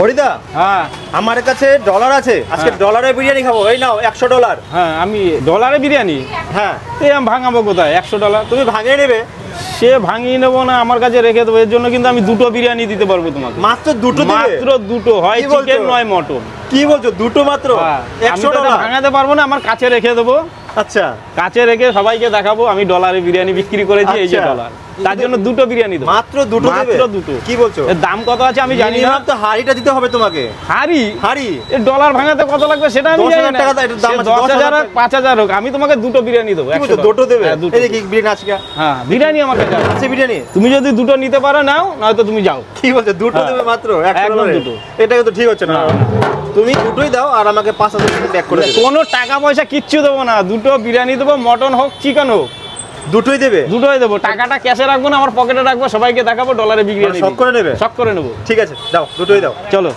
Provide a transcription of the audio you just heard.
হরিদা, হ্যাঁ আমার কাছে ডলার আছে, আজকে ডলারে বিরিয়ানি খাবো। এই নাও $100। হ্যাঁ, আমি ডলারে বিরিয়ানি, হ্যাঁ এই আমি ভাঙাবো কোথায় $100? তুমি ভাঙিয়ে নেবে, সে ভাঙিয়ে নেবো না, আমার কাছে রেখে দেবো। এর জন্য কিন্তু আমি দুটো বিরিয়ানি দিতে পারবো তোমাকে। মাত্র দুটো দেবে? মাত্র দুটো, হয় কি বলছো? চিকেন নয় মটন। কি বলছো, দুটো মাত্র? আমি তো এটা $100? ভাঙাতে পারবো না, আমার কাছে রেখে দেবো। আচ্ছা কাছে রেখে সবাইকে দেখাবো আমি ডলারে বিরিয়ানি বিক্রি করেছি, এই যে আচ্ছা। ডলার। তার জন্য দুটো বিরিয়ানি দেবো। মাত্র দুটো দেবে? মাত্র দুটো। কি বলছো? এর দাম কত আছে আমি জানি না। মিনিমাম তো হাড়িটা দিতে হবে তোমাকে। হাড়ি? হাড়ি এই ডলার ভাঙাতে কত লাগবে সেটা আমি জানি 10,000 না। টাকা দাও, এটার দাম আছে 10,000 হোক 5,000 হোক, আমি তোমাকে দুটো বিরিয়ানি দেবো। কি বলছো, 100 দুটো দেবে? হ্যাঁ, দুটো এই দেখি বিরিয়ানি আছে। হ্যাঁ, বিরিয়ানি আমার কাছে আছে। আছে বিরিয়ানি? তুমি যদি দুটো নিতে পারো নাও, নয়তো তুমি যাও। কি বলছো, দুটো হ্যাঁ। দেবে মাত্র একদম $100? দুটো। এটা কিন্তু ঠিক হচ্ছে না। না। তুমি দুটোই দাও আর আমাকে 5,000 টাকা ব্যাক করে দেবে। কোনো টাকা পয়সা কিচ্ছু দেবো না, দুটো বিরিয়ানি দেবো, মটন হোক চিকেন হোক, দুটোই দেবে? দুটোই দেবো। টাকাটা ক্যাশে রাখবো না, আমার পকেটে রাখবো, সবাইকে দেখাবো, ডলারে বিরিয়ানি শখ করে নেবে? শখ করে নেবো। ঠিক আছে, দাও দুটোই দাও। চলো।